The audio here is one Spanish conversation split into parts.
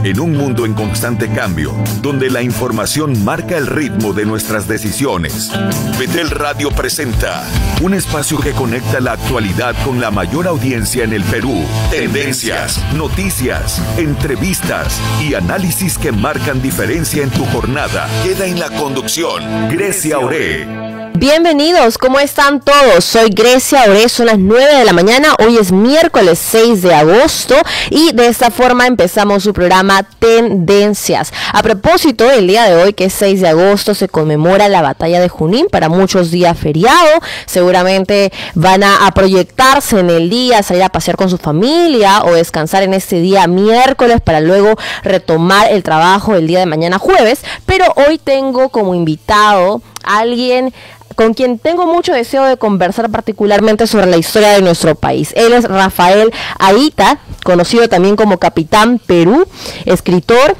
En un mundo en constante cambio, donde la información marca el ritmo de nuestras decisiones, Betel Radio presenta un espacio que conecta la actualidad con la mayor audiencia en el Perú. Tendencias, noticias, entrevistas y análisis que marcan diferencia en tu jornada. Queda en la conducción Grecia Oré. Bienvenidos, ¿cómo están todos? Soy Grecia Oré, son las 9 de la mañana, hoy es miércoles 6 de agosto y de esta forma empezamos su programa Tendencias. A propósito, el día de hoy, que es 6 de agosto, se conmemora la batalla de Junín, para muchos día feriado, seguramente van a proyectarse en el día, salir a pasear con su familia o descansar en este día miércoles para luego retomar el trabajo el día de mañana jueves, pero hoy tengo como invitado a alguien con quien tengo mucho deseo de conversar particularmente sobre la historia de nuestro país. Él es Rafael Aita, conocido también como Capitán Perú, escritor,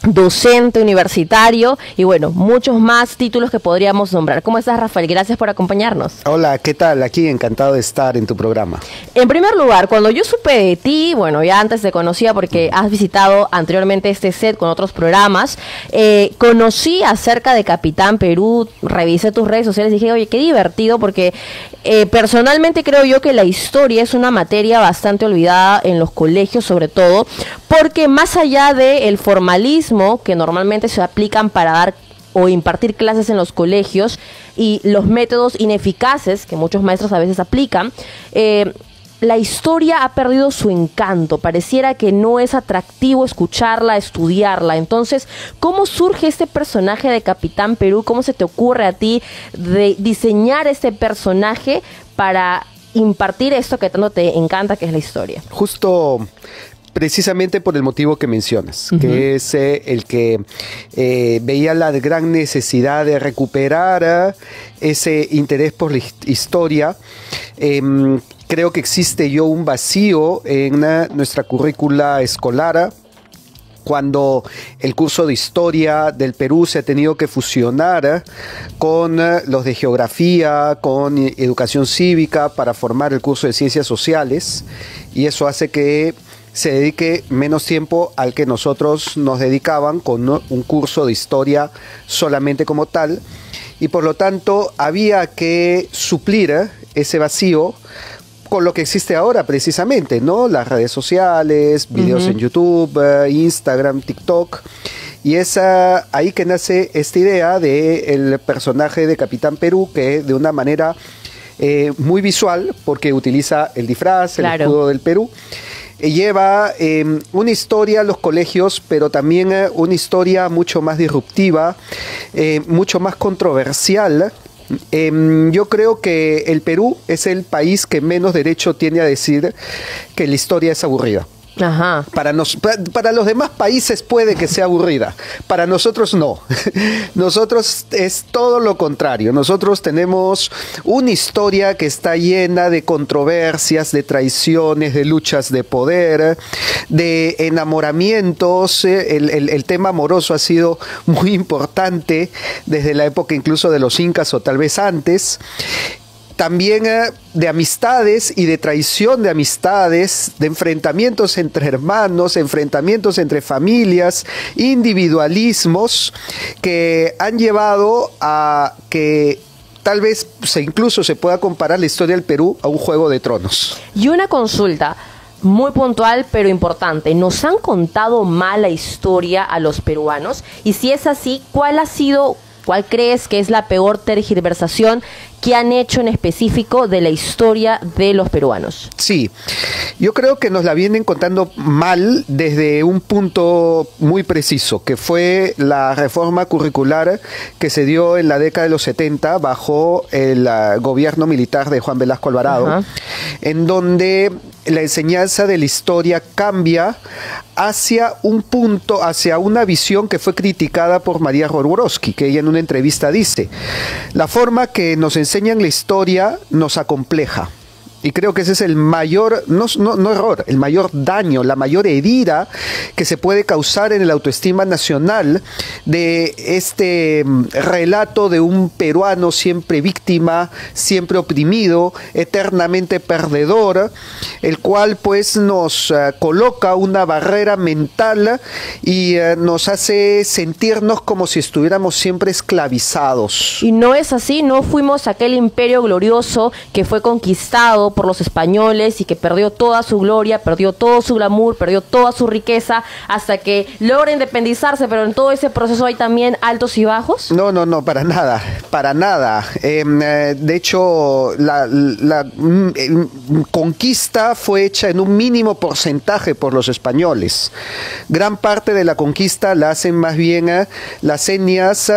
docente universitario y bueno, muchos más títulos que podríamos nombrar. ¿Cómo estás, Rafael? Gracias por acompañarnos. Hola, ¿qué tal? Aquí encantado de estar en tu programa. En primer lugar, cuando yo supe de ti, bueno, ya antes te conocía porque has visitado anteriormente este set con otros programas, conocí acerca de Capitán Perú, revisé tus redes sociales y dije, oye, qué divertido porque personalmente creo yo que la historia es una materia bastante olvidada en los colegios, sobre todo, porque más allá del formalismo que normalmente se aplican para dar o impartir clases en los colegios y los métodos ineficaces que muchos maestros a veces aplican, la historia ha perdido su encanto, pareciera que no es atractivo escucharla, estudiarla. Entonces, ¿cómo surge este personaje de Capitán Perú? ¿Cómo se te ocurre a ti de diseñar este personaje para impartir esto que tanto te encanta, que es la historia? Justo precisamente por el motivo que mencionas, que es el que veía la gran necesidad de recuperar ese interés por la historia. Creo que existe un vacío en nuestra currícula escolar, cuando el curso de historia del Perú se ha tenido que fusionar con los de geografía, con educación cívica para formar el curso de ciencias sociales, y eso hace que se dedique menos tiempo al que nosotros nos dedicaban con un curso de historia solamente como tal, y por lo tanto había que suplir ese vacío con lo que existe ahora precisamente, ¿no? Las redes sociales, videos en YouTube, Instagram, TikTok, y es ahí que nace esta idea del personaje de Capitán Perú, que de una manera muy visual, porque utiliza el disfraz, el escudo del Perú, lleva una historia a los colegios, pero también una historia mucho más disruptiva, mucho más controversial. Yo creo que el Perú es el país que menos derecho tiene a decir que la historia es aburrida. Ajá. Para los demás países puede que sea aburrida, para nosotros no. Nosotros es todo lo contrario. Nosotros tenemos una historia que está llena de controversias, de traiciones, de luchas de poder, de enamoramientos. El tema amoroso ha sido muy importante desde la época incluso de los incas o tal vez antes. También de amistades y de traición de amistades, de enfrentamientos entre hermanos, enfrentamientos entre familias, individualismos que han llevado a que tal vez incluso se pueda comparar la historia del Perú a un Juego de Tronos. Y una consulta muy puntual pero importante, ¿nos han contado mal la historia a los peruanos? Y si es así, ¿cuál crees que es la peor tergiversación que han hecho en específico de la historia de los peruanos? Sí, yo creo que nos la vienen contando mal desde un punto muy preciso, que fue la reforma curricular que se dio en la década de los 70 bajo el gobierno militar de Juan Velasco Alvarado, en donde la enseñanza de la historia cambia hacia un punto, hacia una visión que fue criticada por María Roborowski, que ella en una entrevista dice: la forma que nos enseñan la historia nos acompleja. Y creo que ese es el mayor, no error, el mayor daño, la mayor herida que se puede causar en el autoestima nacional de este relato de un peruano siempre víctima, siempre oprimido, eternamente perdedor, el cual pues nos coloca una barrera mental y nos hace sentirnos como si estuviéramos siempre esclavizados. Y no es así, no fuimos aquel imperio glorioso que fue conquistado por los españoles y que perdió toda su gloria, perdió todo su glamour, perdió toda su riqueza hasta que logra independizarse, pero en todo ese proceso hay también altos y bajos. No, para nada, para nada. De hecho, la conquista fue hecha en un mínimo porcentaje por los españoles. Gran parte de la conquista la hacen más bien las etnias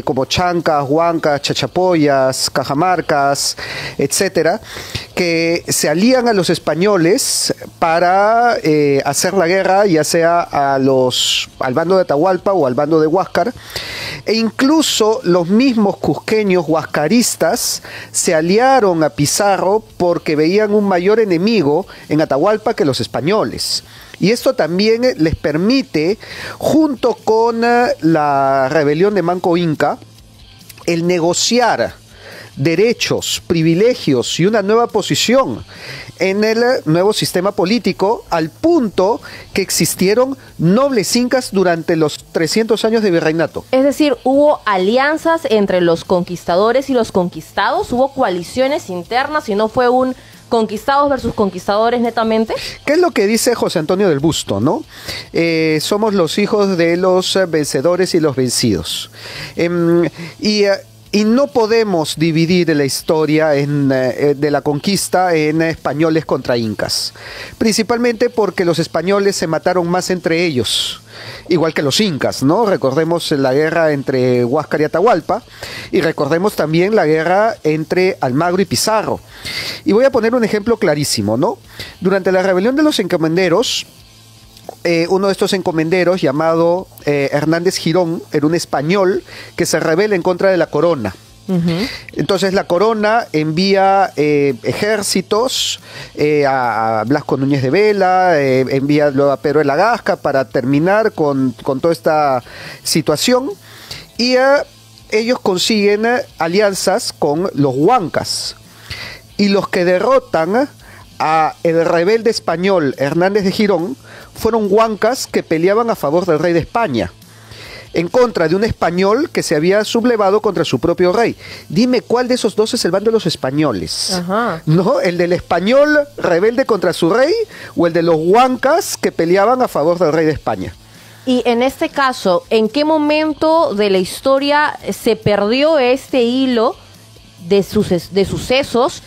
como chancas, huancas, chachapoyas, cajamarcas, etcétera, que se alían a los españoles para hacer la guerra, ya sea al bando de Atahualpa o al bando de Huáscar, e incluso los mismos cusqueños huascaristas se aliaron a Pizarro porque veían un mayor enemigo en Atahualpa que los españoles. Y esto también les permite, junto con la rebelión de Manco Inca, el negociar derechos, privilegios y una nueva posición en el nuevo sistema político, al punto que existieron nobles incas durante los 300 años de virreinato. Es decir, hubo alianzas entre los conquistadores y los conquistados, hubo coaliciones internas y no fue un conquistados versus conquistadores netamente. ¿Qué es lo que dice José Antonio del Busto, no? Somos los hijos de los vencedores y los vencidos. Y no podemos dividir la historia de la conquista en españoles contra incas, principalmente porque los españoles se mataron más entre ellos, igual que los incas, ¿no? Recordemos la guerra entre Huáscar y Atahualpa, y recordemos también la guerra entre Almagro y Pizarro. Y voy a poner un ejemplo clarísimo, ¿no? Durante la rebelión de los encomenderos, uno de estos encomenderos, llamado Hernández Girón, era un español que se rebela en contra de la corona. Entonces la corona envía ejércitos a Blasco Núñez de Vela, envía luego a Pedro de la Gasca para terminar con toda esta situación, y ellos consiguen alianzas con los huancas, y los que derrotan a el rebelde español Hernández de Girón fueron huancas que peleaban a favor del rey de España, en contra de un español que se había sublevado contra su propio rey. Dime cuál de esos dos es el bando de los españoles. Ajá. ¿No? ¿El del español rebelde contra su rey o el de los huancas que peleaban a favor del rey de España? Y en este caso, ¿en qué momento de la historia se perdió este hilo de sucesos?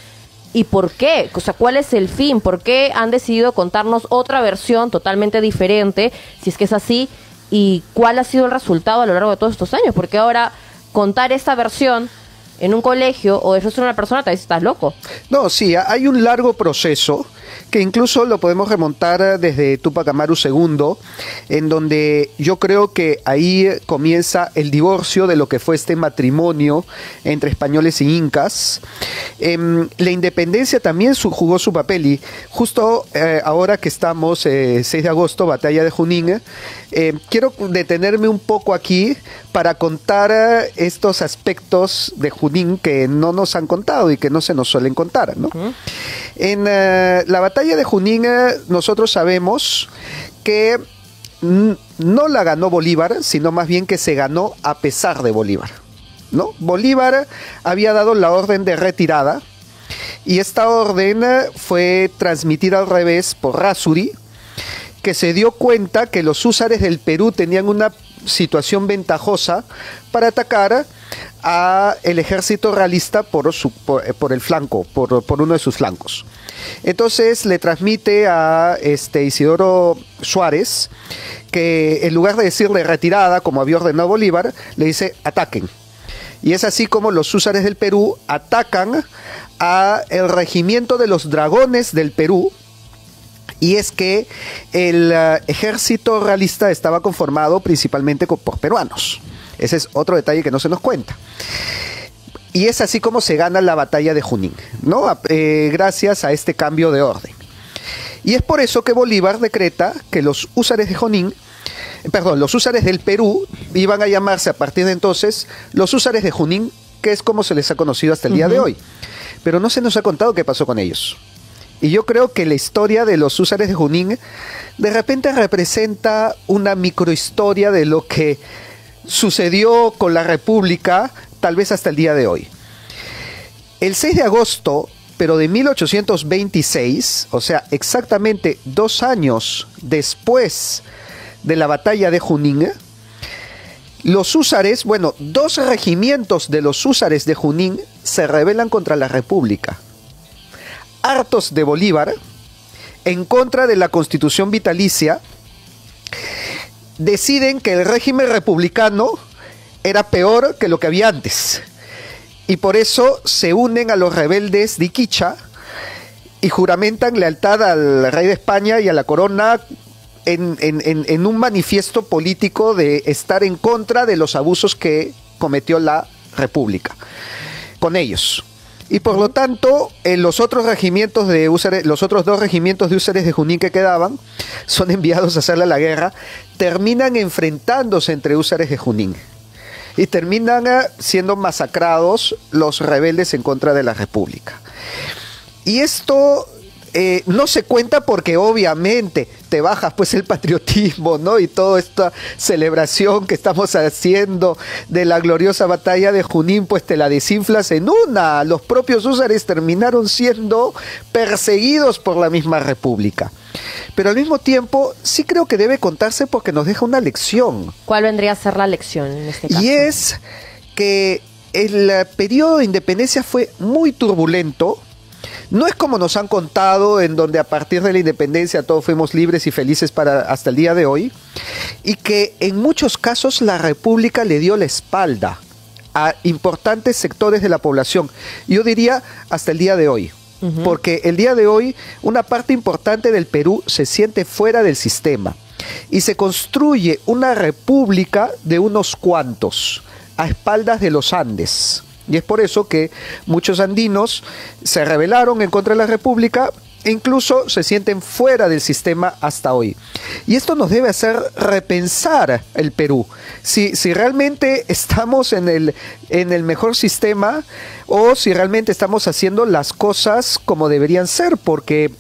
¿Y por qué? O sea, ¿cuál es el fin? ¿Por qué han decidido contarnos otra versión totalmente diferente, si es que es así? ¿Y cuál ha sido el resultado a lo largo de todos estos años? Porque ahora contar esta versión en un colegio o eso es una persona, te dice, estás loco. No, sí, hay un largo proceso que incluso lo podemos remontar desde Túpac Amaru II, en donde yo creo que ahí comienza el divorcio de lo que fue este matrimonio entre españoles y incas. La independencia también jugó su papel, y justo ahora que estamos, 6 de agosto, Batalla de Junín, quiero detenerme un poco aquí para contar estos aspectos de Junín que no nos han contado y que no se nos suelen contar, ¿no? En la batalla de Junín nosotros sabemos que no la ganó Bolívar, sino más bien que se ganó a pesar de Bolívar, ¿no? Bolívar había dado la orden de retirada, y esta orden fue transmitida al revés por Rázuri, que se dio cuenta que los húsares del Perú tenían una situación ventajosa para atacar a el ejército realista por el flanco, por uno de sus flancos. Entonces le transmite a Isidoro Suárez que en lugar de decirle retirada, como había ordenado Bolívar, le dice ataquen. Y es así como los húsares del Perú atacan a el regimiento de los dragones del Perú. Y es que el ejército realista estaba conformado principalmente por peruanos. Ese es otro detalle que no se nos cuenta. Y es así como se gana la batalla de Junín, ¿no? Gracias a este cambio de orden. Y es por eso que Bolívar decreta que los húsares de Junín, los húsares del Perú iban a llamarse a partir de entonces los húsares de Junín, que es como se les ha conocido hasta el día de hoy. Pero no se nos ha contado qué pasó con ellos. Y yo creo que la historia de los húsares de Junín de repente representa una microhistoria de lo que sucedió con la República, tal vez hasta el día de hoy. El 6 de agosto, pero de 1826, o sea, exactamente 2 años después de la batalla de Junín, los húsares, 2 regimientos de los húsares de Junín se rebelan contra la República. Hartos de Bolívar, en contra de la Constitución vitalicia, deciden que el régimen republicano era peor que lo que había antes. Y por eso se unen a los rebeldes de Iquicha y juramentan lealtad al rey de España y a la corona en un manifiesto político de estar en contra de los abusos que cometió la República con ellos. Y por lo tanto, los otros regimientos de húsares, los otros 2 regimientos de húsares de Junín que quedaban, son enviados a hacerle la guerra, terminan enfrentándose entre húsares de Junín. Y terminan siendo masacrados los rebeldes en contra de la República. Y esto no se cuenta porque obviamente te bajas pues el patriotismo, ¿no? Y toda esta celebración que estamos haciendo de la gloriosa batalla de Junín, pues te la desinflas en una. Los propios húsares terminaron siendo perseguidos por la misma República. Pero al mismo tiempo sí creo que debe contarse porque nos deja una lección. ¿Cuál vendría a ser la lección en este caso? Y es que el periodo de independencia fue muy turbulento. No es como nos han contado, en donde a partir de la independencia todos fuimos libres y felices hasta el día de hoy, y que en muchos casos la República le dio la espalda a importantes sectores de la población. Yo diría hasta el día de hoy. Porque el día de hoy una parte importante del Perú se siente fuera del sistema y se construye una república de unos cuantos a espaldas de los Andes. Y es por eso que muchos andinos se rebelaron en contra de la República e incluso se sienten fuera del sistema hasta hoy. Y esto nos debe hacer repensar el Perú. Si realmente estamos en el mejor sistema o si realmente estamos haciendo las cosas como deberían ser, porque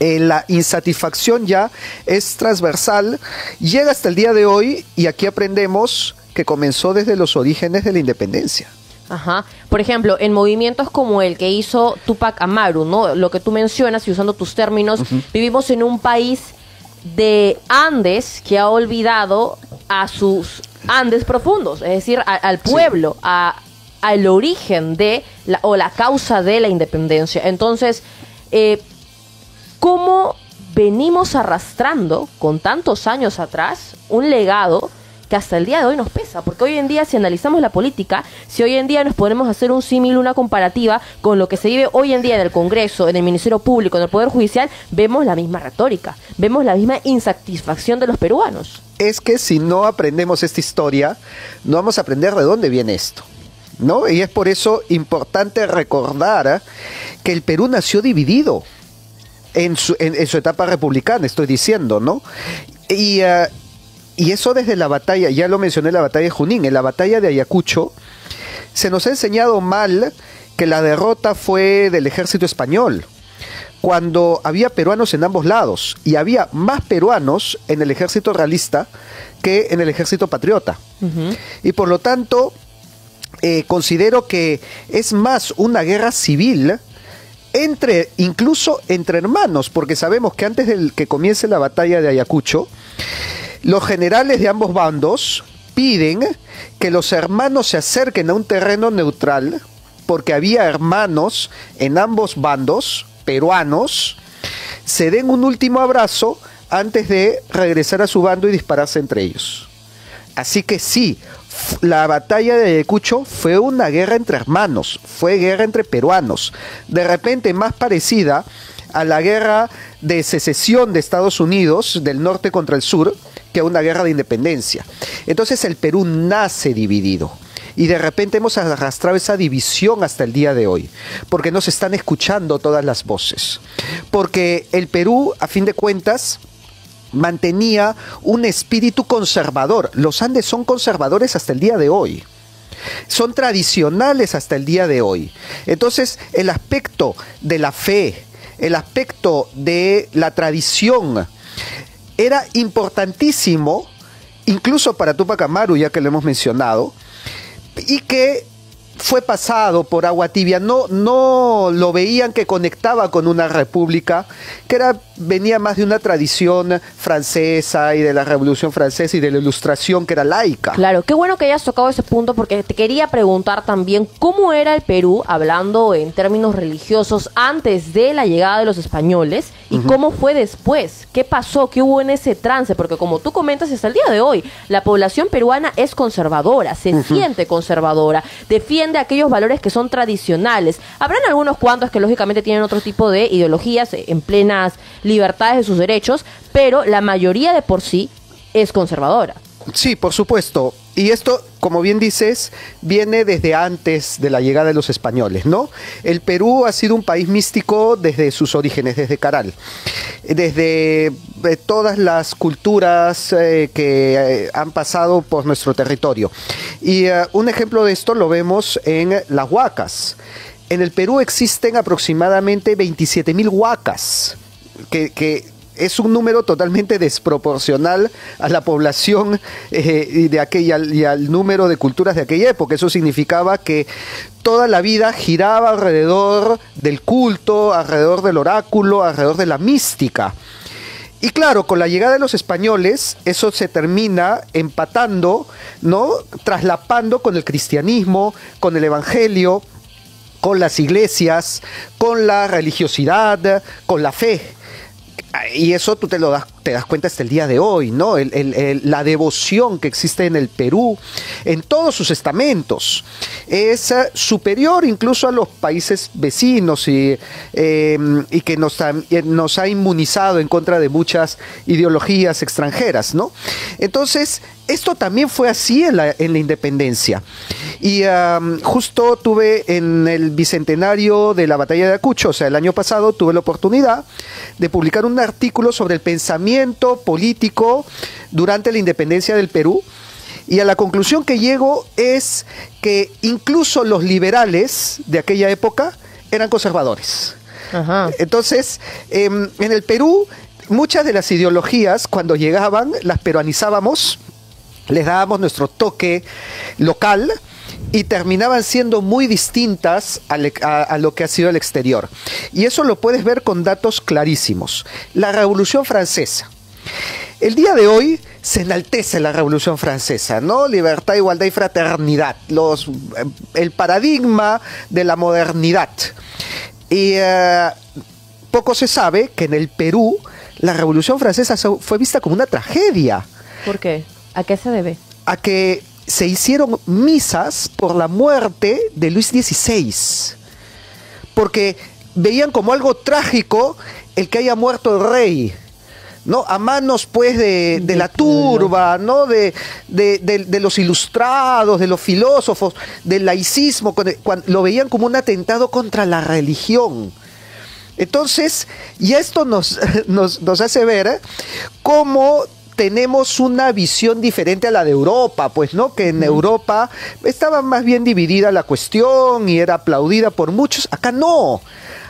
la insatisfacción ya es transversal, llega hasta el día de hoy y aquí aprendemos que comenzó desde los orígenes de la independencia. Ajá. Por ejemplo, en movimientos como el que hizo Túpac Amaru, ¿no? Lo que tú mencionas y usando tus términos, vivimos en un país de Andes que ha olvidado a sus Andes profundos, es decir, al pueblo, sí, al origen de la causa de la independencia. Entonces, ¿cómo venimos arrastrando con tantos años atrás un legado que hasta el día de hoy nos pesa? Porque hoy en día, si analizamos la política, si hoy en día nos podemos hacer un símil, una comparativa con lo que se vive hoy en día en el Congreso, en el Ministerio Público, en el Poder Judicial, vemos la misma retórica, vemos la misma insatisfacción de los peruanos. Es que si no aprendemos esta historia, no vamos a aprender de dónde viene esto, ¿no? Y es por eso importante recordar que el Perú nació dividido en su etapa republicana, estoy diciendo, ¿no? Y eso desde la batalla, ya lo mencioné, la batalla de Junín, en la batalla de Ayacucho, se nos ha enseñado mal que la derrota fue del ejército español, cuando había peruanos en ambos lados, y había más peruanos en el ejército realista que en el ejército patriota. Y por lo tanto, considero que es más una guerra civil, incluso entre hermanos, porque sabemos que antes de que comience la batalla de Ayacucho, los generales de ambos bandos piden que los hermanos se acerquen a un terreno neutral, porque había hermanos en ambos bandos, peruanos, se den un último abrazo antes de regresar a su bando y dispararse entre ellos. Así que sí, la batalla de Ayacucho fue una guerra entre hermanos, fue guerra entre peruanos, de repente más parecida a la guerra de secesión de Estados Unidos, del norte contra el sur, que a una guerra de independencia. Entonces el Perú nace dividido. y de repente hemos arrastrado esa división hasta el día de hoy, porque no se están escuchando todas las voces, porque el Perú, a fin de cuentas, mantenía un espíritu conservador. Los Andes son conservadores hasta el día de hoy. Son tradicionales hasta el día de hoy. Entonces, el aspecto de la fe, el aspecto de la tradición, era importantísimo, incluso para Túpac Amaru, ya que lo hemos mencionado, y que fue pasado por agua tibia. No lo veían que conectaba con una república que venía más de una tradición francesa y de la Revolución Francesa y de la Ilustración, que era laica. Claro, qué bueno que hayas tocado ese punto, porque te quería preguntar también cómo era el Perú, hablando en términos religiosos, antes de la llegada de los españoles, y cómo fue después. ¿Qué pasó? ¿Qué hubo en ese trance? Porque como tú comentas, hasta el día de hoy, la población peruana es conservadora, se siente conservadora, defiende aquellos valores que son tradicionales. Habrán algunos cuantos que lógicamente tienen otro tipo de ideologías en plenas libertades de sus derechos, pero la mayoría de por sí es conservadora. Sí, por supuesto. Y esto, como bien dices, viene desde antes de la llegada de los españoles, ¿no? El Perú ha sido un país místico desde sus orígenes, desde Caral. Desde todas las culturas que han pasado por nuestro territorio. Y un ejemplo de esto lo vemos en las huacas. En el Perú existen aproximadamente 27.000 huacas, que es un número totalmente desproporcional a la población y al número de culturas de aquella época. Eso significaba que toda la vida giraba alrededor del culto, alrededor del oráculo, alrededor de la mística. Y claro, con la llegada de los españoles, eso se termina empatando, ¿no? Traslapando con el cristianismo, con el evangelio, con las iglesias, con la religiosidad, con la fe. Y eso tú te das cuenta hasta el día de hoy, ¿no? La devoción que existe en el Perú, en todos sus estamentos, es superior incluso a los países vecinos y que nos ha inmunizado en contra de muchas ideologías extranjeras, ¿no? Entonces, esto también fue así en la independencia. Y justo tuve en el bicentenario de la batalla de Ayacucho, o sea, el año pasado, tuve la oportunidad de publicar un artículo sobre el pensamiento político durante la independencia del Perú. Y a la conclusión que llego es que incluso los liberales de aquella época eran conservadores. Ajá. Entonces, en el Perú, muchas de las ideologías, cuando llegaban, las peruanizábamos, les dábamos nuestro toque local y terminaban siendo muy distintas a lo que ha sido el exterior. Y eso lo puedes ver con datos clarísimos. La Revolución Francesa. El día de hoy se enaltece la Revolución Francesa, ¿no? Libertad, igualdad y fraternidad. El paradigma de la modernidad. Y poco se sabe que en el Perú la Revolución Francesa fue vista como una tragedia. ¿Por qué? ¿A qué se debe? A que se hicieron misas por la muerte de Luis XVI, porque veían como algo trágico el que haya muerto el rey, ¿no? A manos pues de la turba, ¿no? De los ilustrados, de los filósofos, del laicismo, lo veían como un atentado contra la religión. Entonces, y esto nos hace ver cómo tenemos una visión diferente a la de Europa, pues, ¿no? Que en Europa estaba más bien dividida la cuestión y era aplaudida por muchos. Acá no.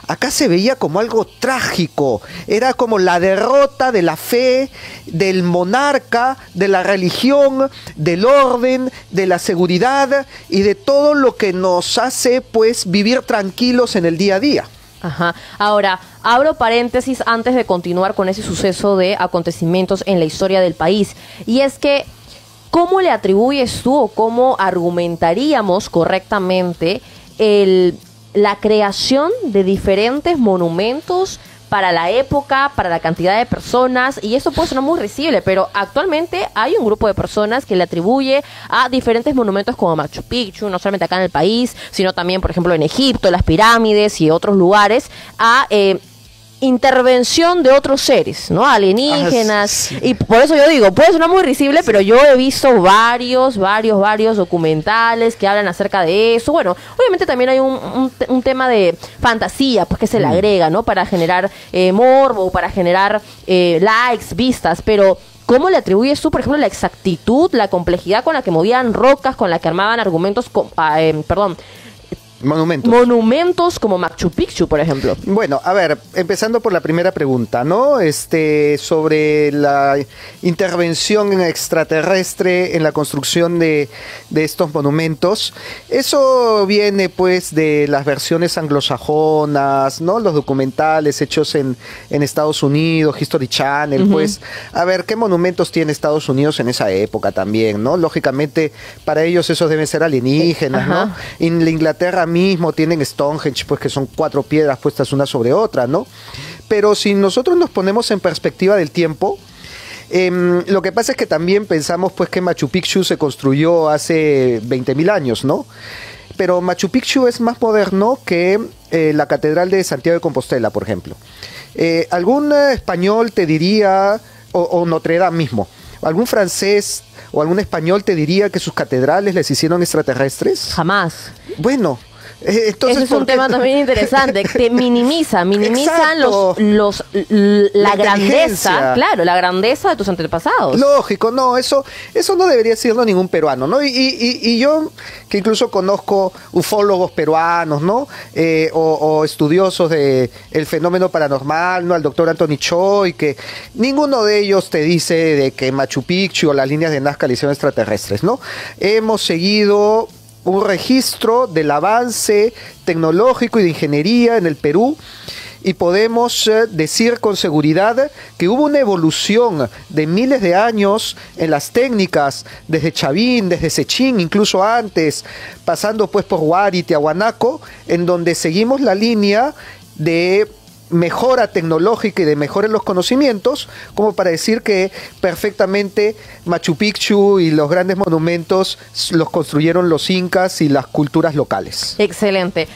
Acá se veía como algo trágico. Era como la derrota de la fe, del monarca, de la religión, del orden, de la seguridad y de todo lo que nos hace, pues, vivir tranquilos en el día a día. Ajá. Ahora, abro paréntesis antes de continuar con ese suceso de acontecimientos en la historia del país. Y es que, ¿cómo le atribuyes tú o cómo argumentaríamos correctamente la creación de diferentes monumentos para la época, para la cantidad de personas? Y esto puede sonar muy risible, pero actualmente hay un grupo de personas que le atribuye a diferentes monumentos como Machu Picchu, no solamente acá en el país, sino también, por ejemplo, en Egipto, las pirámides y otros lugares, a intervención de otros seres, ¿no? Alienígenas. Sí. Y por eso yo digo, puede sonar muy risible, pero yo he visto varios documentales que hablan acerca de eso. Bueno, obviamente también hay un tema de fantasía, pues que se le agrega, ¿no? Para generar morbo, para generar likes, vistas, pero ¿cómo le atribuyes tú, por ejemplo, la exactitud, la complejidad con la que movían rocas, con la que armaban argumentos, monumentos como Machu Picchu, por ejemplo? Bueno, a ver, empezando por la primera pregunta, ¿no? Sobre la intervención extraterrestre en la construcción de estos monumentos. Eso viene, pues, de las versiones anglosajonas, ¿no? Los documentales hechos en Estados Unidos, History Channel, pues. A ver, ¿qué monumentos tiene Estados Unidos en esa época también, ¿no? Lógicamente, para ellos esos deben ser alienígenas, ¿no? En la Inglaterra mismo tienen Stonehenge, pues que son 4 piedras puestas una sobre otra, ¿no? Pero si nosotros nos ponemos en perspectiva del tiempo, lo que pasa es que también pensamos pues que Machu Picchu se construyó hace 20.000 años, ¿no? Pero Machu Picchu es más moderno que la Catedral de Santiago de Compostela, por ejemplo. Algún español te diría, o Notre Dame mismo, algún francés o algún español te diría que sus catedrales les hicieron extraterrestres. Jamás. Bueno, entonces, ese es un tema también interesante. Te minimizan la grandeza, claro, la grandeza de tus antepasados. Lógico, no, eso no debería decirlo ningún peruano, ¿no? Y yo, que incluso conozco ufólogos peruanos, ¿no? O estudiosos de el fenómeno paranormal, ¿no? Al doctor Anthony Choi, que ninguno de ellos te dice de que Machu Picchu o las líneas de Nazca le hicieron extraterrestres, ¿no? Hemos seguido un registro del avance tecnológico y de ingeniería en el Perú y podemos decir con seguridad que hubo una evolución de miles de años en las técnicas, desde Chavín, desde Sechín, incluso antes, pasando pues por Huari, Tiahuanaco, en donde seguimos la línea de mejora tecnológica y de mejora en los conocimientos, como para decir que perfectamente Machu Picchu y los grandes monumentos los construyeron los incas y las culturas locales. Excelente.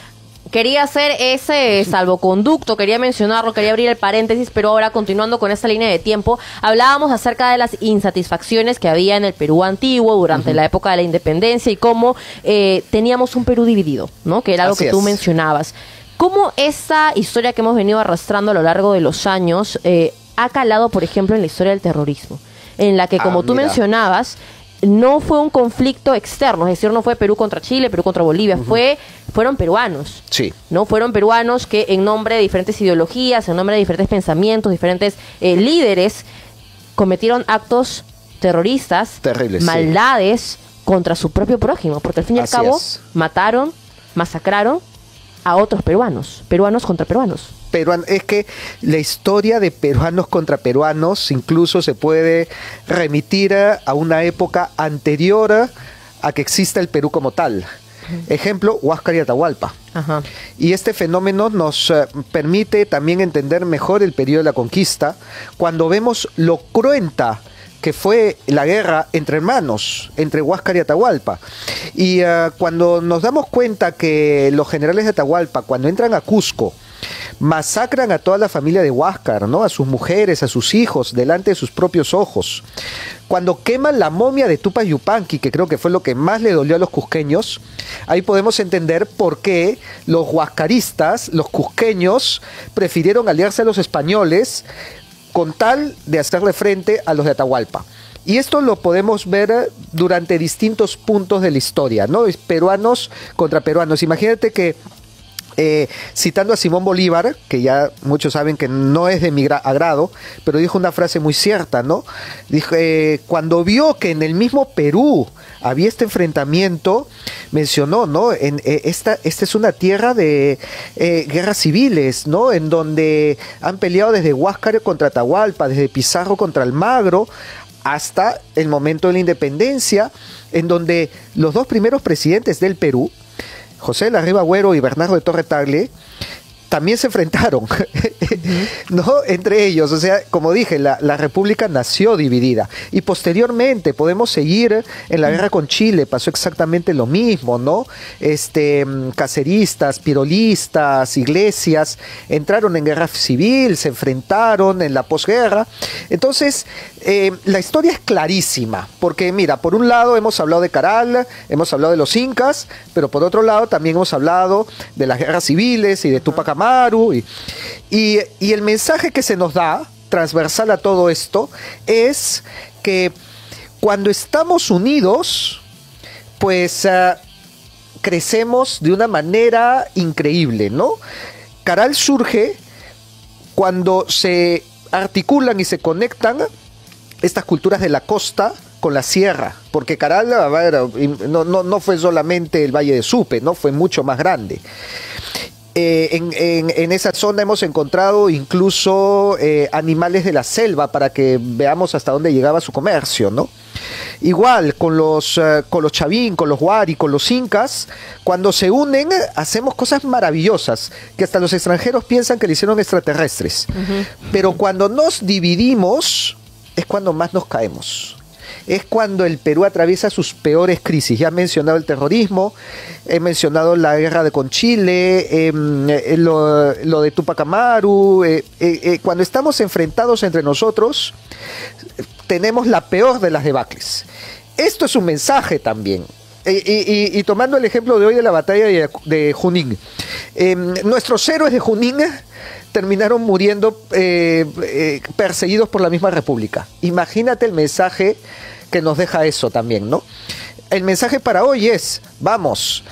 Quería hacer ese salvoconducto, quería mencionarlo, quería abrir el paréntesis, pero ahora continuando con esta línea de tiempo, hablábamos acerca de las insatisfacciones que había en el Perú antiguo durante la época de la independencia y cómo teníamos un Perú dividido, ¿no? Que era algo que tú mencionabas. ¿Cómo esa historia que hemos venido arrastrando a lo largo de los años ha calado, por ejemplo, en la historia del terrorismo? En la que, como tú mencionabas, no fue un conflicto externo, es decir, no fue Perú contra Chile, Perú contra Bolivia, fueron peruanos. Sí. ¿No? Fueron peruanos que en nombre de diferentes ideologías, en nombre de diferentes pensamientos, diferentes líderes, cometieron actos terroristas, terribles, maldades contra su propio prójimo, porque al fin y al cabo mataron, masacraron a otros peruanos contra peruanos. Es que la historia de peruanos contra peruanos incluso se puede remitir a una época anterior a que exista el Perú como tal. Ejemplo, Huáscar y Atahualpa. Y este fenómeno nos permite también entender mejor el periodo de la conquista, cuando vemos lo cruenta que fue la guerra entre hermanos, entre Huáscar y Atahualpa. Y cuando nos damos cuenta que los generales de Atahualpa, cuando entran a Cusco, masacran a toda la familia de Huáscar, ¿no? A sus mujeres, a sus hijos, delante de sus propios ojos. Cuando queman la momia de Tupac Yupanqui, que creo que fue lo que más le dolió a los cusqueños, ahí podemos entender por qué los huascaristas, los cusqueños, prefirieron aliarse a los españoles con tal de hacerle frente a los de Atahualpa. Y esto lo podemos ver durante distintos puntos de la historia, ¿no? Peruanos contra peruanos. Imagínate que, citando a Simón Bolívar, que ya muchos saben que no es de mi agrado, pero dijo una frase muy cierta, ¿no? Dijo, cuando vio que en el mismo Perú había este enfrentamiento, mencionó, ¿no? Esta es una tierra de guerras civiles, ¿no? En donde han peleado desde Huáscar contra Atahualpa, desde Pizarro contra Almagro, hasta el momento de la independencia, en donde los dos primeros presidentes del Perú, José de la Riva Agüero y Bernardo de Torre Tagle, también se enfrentaron, ¿no? Entre ellos, o sea, como dije, la República nació dividida y posteriormente podemos seguir en la guerra con Chile, pasó exactamente lo mismo, ¿no? Caceristas, pirolistas, iglesias entraron en guerra civil, se enfrentaron en la posguerra. Entonces, la historia es clarísima, porque mira, por un lado hemos hablado de Caral, hemos hablado de los incas, pero por otro lado también hemos hablado de las guerras civiles y de Túpac Amaru, y el mensaje que se nos da, transversal a todo esto, es que cuando estamos unidos, pues crecemos de una manera increíble, ¿no? Caral surge cuando se articulan y se conectan estas culturas de la costa con la sierra, porque Caral no fue solamente el Valle de Supe, ¿no? Fue mucho más grande. En esa zona hemos encontrado incluso animales de la selva para que veamos hasta dónde llegaba su comercio, ¿no? Igual con los chavín, con los huari, con los incas, cuando se unen hacemos cosas maravillosas que hasta los extranjeros piensan que le hicieron extraterrestres. Pero cuando nos dividimos es cuando más nos caemos. Es cuando el Perú atraviesa sus peores crisis. Ya he mencionado el terrorismo, he mencionado la guerra con Chile, lo de Túpac Amaru. Cuando estamos enfrentados entre nosotros, tenemos la peor de las debacles. Esto es un mensaje también. Y tomando el ejemplo de hoy de la batalla de Junín, nuestros héroes de Junín terminaron muriendo perseguidos por la misma República. Imagínate el mensaje que nos deja eso también, ¿no? El mensaje para hoy es, vamos,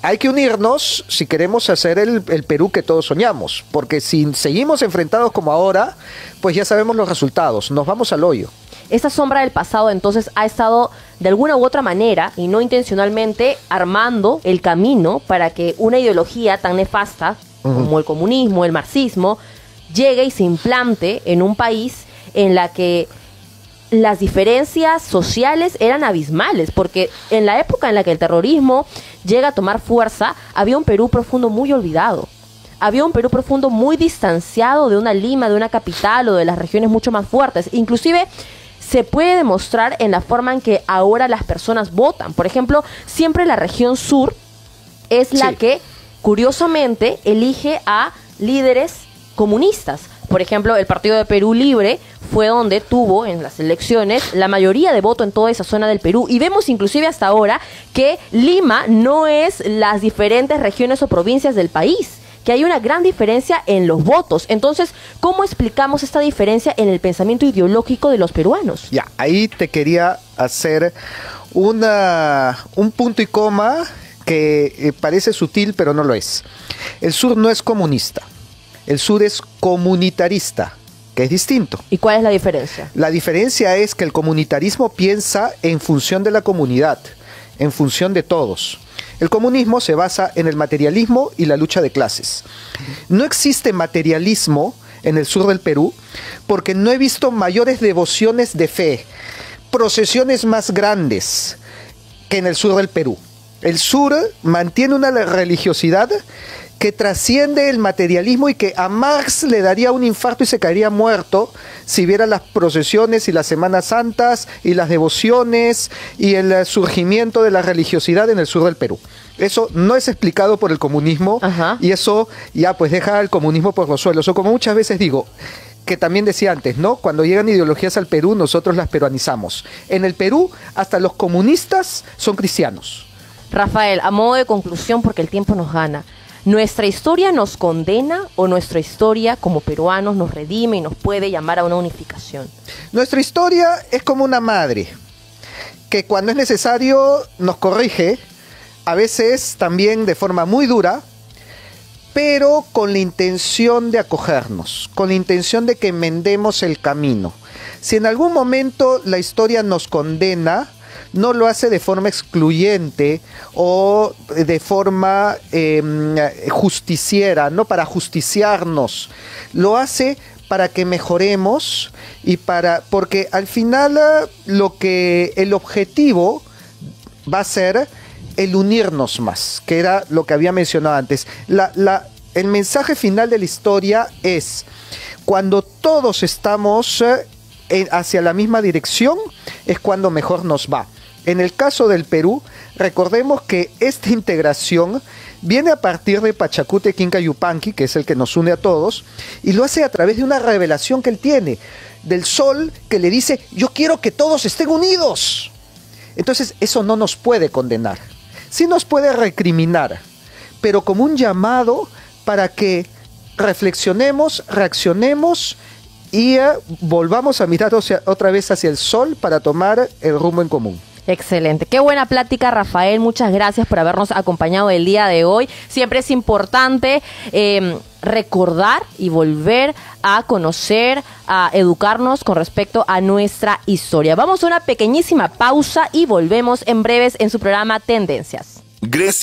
hay que unirnos si queremos hacer el Perú que todos soñamos, porque si seguimos enfrentados como ahora, pues ya sabemos los resultados, nos vamos al hoyo. Esta sombra del pasado entonces ha estado de alguna u otra manera y no intencionalmente armando el camino para que una ideología tan nefasta como el comunismo, el marxismo, llegue y se implante en un país en la que las diferencias sociales eran abismales, porque en la época en la que el terrorismo llega a tomar fuerza, había un Perú profundo muy olvidado. Había un Perú profundo muy distanciado de una Lima, de una capital o de las regiones mucho más fuertes. Inclusive se puede demostrar en la forma en que ahora las personas votan. Por ejemplo, siempre la región sur es la que, curiosamente, elige a líderes comunistas. Por ejemplo, el Partido de Perú Libre fue donde tuvo en las elecciones la mayoría de voto en toda esa zona del Perú. Y vemos inclusive hasta ahora que Lima no es las diferentes regiones o provincias del país, que hay una gran diferencia en los votos. Entonces, ¿cómo explicamos esta diferencia en el pensamiento ideológico de los peruanos? Ya, ahí te quería hacer un punto y coma que parece sutil, pero no lo es. El sur no es comunista. El sur es comunitarista, que es distinto. ¿Y cuál es la diferencia? La diferencia es que el comunitarismo piensa en función de la comunidad, en función de todos. El comunismo se basa en el materialismo y la lucha de clases. No existe materialismo en el sur del Perú porque no he visto mayores devociones de fe, procesiones más grandes que en el sur del Perú. El sur mantiene una religiosidad que trasciende el materialismo y que a Marx le daría un infarto y se caería muerto si viera las procesiones y las Semanas Santas y las devociones y el surgimiento de la religiosidad en el sur del Perú. Eso no es explicado por el comunismo. Y eso ya pues deja al comunismo por los suelos. O como muchas veces digo, que también decía antes, ¿no? Cuando llegan ideologías al Perú, nosotros las peruanizamos. En el Perú, hasta los comunistas son cristianos. Rafael, a modo de conclusión, porque el tiempo nos gana, ¿nuestra historia nos condena o nuestra historia como peruanos nos redime y nos puede llamar a una unificación? Nuestra historia es como una madre, que cuando es necesario nos corrige, a veces también de forma muy dura, pero con la intención de acogernos, con la intención de que enmendemos el camino. Si en algún momento la historia nos condena, no lo hace de forma excluyente o de forma justiciera, no para justiciarnos. Lo hace para que mejoremos y porque al final el objetivo va a ser el unirnos más, que era lo que había mencionado antes. el mensaje final de la historia es, cuando todos estamos hacia la misma dirección, es cuando mejor nos va. En el caso del Perú, recordemos que esta integración viene a partir de Pachacútec Inca Yupanqui, que es el que nos une a todos, y lo hace a través de una revelación que él tiene, del sol que le dice, yo quiero que todos estén unidos. Entonces eso no nos puede condenar, sí nos puede recriminar, pero como un llamado para que reflexionemos, reaccionemos y volvamos a mirar otra vez hacia el sol para tomar el rumbo en común. Excelente, qué buena plática, Rafael, muchas gracias por habernos acompañado el día de hoy. Siempre es importante recordar y volver a conocer, a educarnos con respecto a nuestra historia. Vamos a una pequeñísima pausa y volvemos en breves en su programa Tendencias. Grecia.